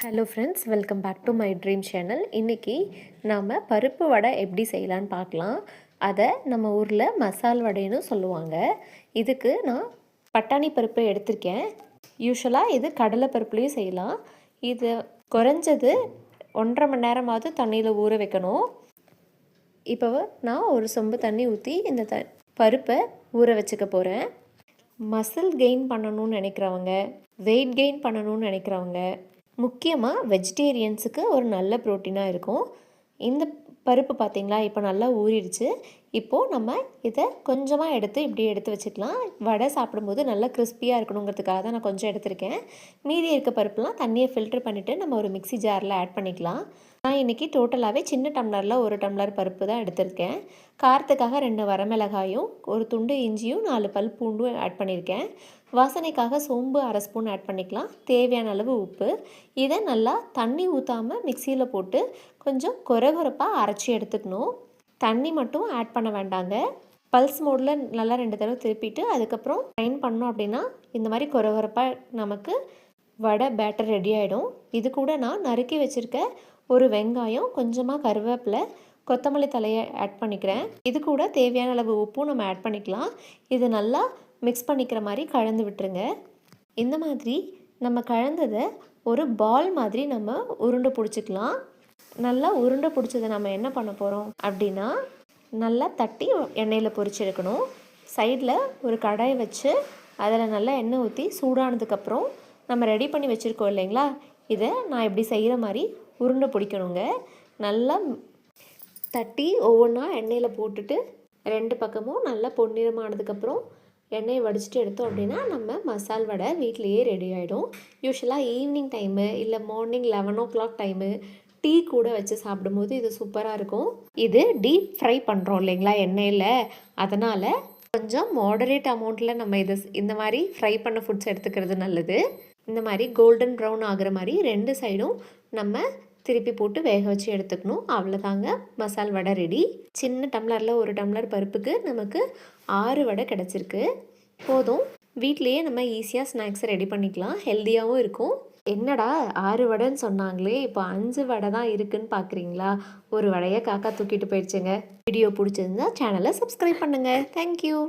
Hello friends, welcome back to my dream channel. இன்றைக்கி நாம் பருப்பு வடை எப்படி செய்யலான்னு பார்க்கலாம். அதை நம்ம ஊரில் மசால் வடைன்னு சொல்லுவாங்க. இதுக்கு நான் பட்டாணி பருப்பு எடுத்திருக்கேன். யூஸ்வலாக இது கடலை பருப்புலேயும் செய்யலாம். இது குறைஞ்சது 1.5 மணி நேரமாவது தண்ணியில் ஊற வைக்கணும். இப்போ நான் ஒரு சொம்பு தண்ணி ஊற்றி இந்த பருப்பை ஊற வச்சுக்க போகிறேன். மசில் கெயின் பண்ணணும்னு நினைக்கிறவங்க, வெயிட் கெயின் பண்ணணும்னு நினைக்கிறவங்க, முக்கியமாக வெஜிடேரியன்ஸுக்கு ஒரு நல்ல ப்ரோட்டீனாக இருக்கும். இந்த பருப்பு பார்த்திங்களா, இப்போ நல்லா ஊறிடுச்சு. இப்போது நம்ம இதை கொஞ்சமாக இப்படி எடுத்து வச்சுக்கலாம். வடை சாப்பிடும்போது நல்லா கிறிஸ்பியாக இருக்கணுங்கிறதுக்காக தான் நான் கொஞ்சம் எடுத்திருக்கேன். மீதி இருக்க பருப்புலாம் தண்ணியை ஃபில்டர் பண்ணிவிட்டு நம்ம ஒரு மிக்ஸி ஜாரில் ஆட் பண்ணிக்கலாம். நான் இன்றைக்கி டோட்டலாகவே சின்ன டம்ளரில் 1 டம்ளர் பருப்பு தான் எடுத்திருக்கேன். காரத்துக்காக 2 வரமிளகாயும், ஒரு துண்டு இஞ்சியும், 4 பல் பூண்டும் ஆட் பண்ணியிருக்கேன். வாசனைக்காக சோம்பு 1/2 ஸ்பூன் ஆட் பண்ணிக்கலாம். தேவையான அளவு உப்பு. இதை நல்லா தண்ணி ஊற்றாமல் மிக்சியில் போட்டு கொஞ்சம் கொரகொரப்பாக அரைச்சி எடுத்துக்கணும். தண்ணி மட்டும் ஆட் பண்ண வேண்டாங்க. பல்ஸ் மோடில் நல்லா 2 தடவை திருப்பிட்டு அதுக்கப்புறம் கிரைண்ட் பண்ணோம் அப்படின்னா இந்த மாதிரி கொரகொரப்பாக நமக்கு வடை பேட்டர் ரெடி ஆகிடும். இது கூட நான் நறுக்கி வச்சுருக்க ஒரு வெங்காயம், கொஞ்சமாக கருவேப்பிலை, கொத்தமல்லி தலையை ஆட் பண்ணிக்கிறேன். இது கூட தேவையான அளவு உப்பும் நம்ம ஆட் பண்ணிக்கலாம். இது நல்லா மிக்ஸ் பண்ணிக்கிற மாதிரி கலந்து விட்டுருங்க. இந்த மாதிரி நம்ம கலந்ததை ஒரு பால் மாதிரி நம்ம உருண்டை பிடிச்சிக்கலாம். நல்லா உருண்டை பிடிச்சதை நம்ம என்ன பண்ண போகிறோம் அப்படின்னா, நல்லா தட்டி எண்ணெயில் பொரிச்சு எடுக்கணும். சைடில் ஒரு கடாயை வச்சு அதில் நல்லா எண்ணெய் ஊற்றி சூடானதுக்கப்புறம் நம்ம ரெடி பண்ணி வச்சுருக்கோம் இல்லைங்களா, இதை நான் இப்படி செய்கிற மாதிரி உருண்டை பிடிக்கணுங்க. நல்லா தட்டி ஒவ்வொன்றா எண்ணெயில் போட்டுட்டு 2 பக்கமும் நல்லா பொன்னிறமானதுக்கப்புறம் எண்ணெயை வடிச்சிட்டு எடுத்தோம் அப்படின்னா நம்ம மசால் வடை வீட்டிலையே ரெடி ஆகிடும். யூஸ்வலாக ஈவினிங் டைமு இல்லை மார்னிங் 11 o'clock டைமு டீ கூட வச்சு சாப்பிடும்போது இது சூப்பராக இருக்கும். இது டீப் ஃப்ரை பண்ணுறோம் இல்லைங்களா எண்ணெயில், அதனால் கொஞ்சம் மாடரேட் அமௌண்ட்டில் நம்ம இந்த மாதிரி ஃப்ரை பண்ண ஃபுட்ஸ் எடுத்துக்கிறது நல்லது. இந்த மாதிரி கோல்டன் ப்ரௌன் ஆகிற மாதிரி 2 சைடும் நம்ம திருப்பி போட்டு வேக வச்சு எடுத்துக்கணும். அவ்வளோதாங்க, மசால் வடை ரெடி. சின்ன டம்ளரில் 1 டம்ளர் பருப்புக்கு நமக்கு 6 வடை கிடச்சிருக்கு. போதும், வீட்லேயே நம்ம ஈஸியாக ஸ்நாக்ஸை ரெடி பண்ணிக்கலாம். ஹெல்த்தியாகவும் இருக்கும். என்னடா 6 வடைன்னு சொன்னாங்களே, இப்போ 5 வடை தான் இருக்குதுன்னு பார்க்குறீங்களா? ஒரு வடையை காக்கா தூக்கிட்டு போயிடுச்சுங்க. வீடியோ பிடிச்சிருந்தா சேனலை சப்ஸ்கிரைப் பண்ணுங்கள். தேங்க்யூ.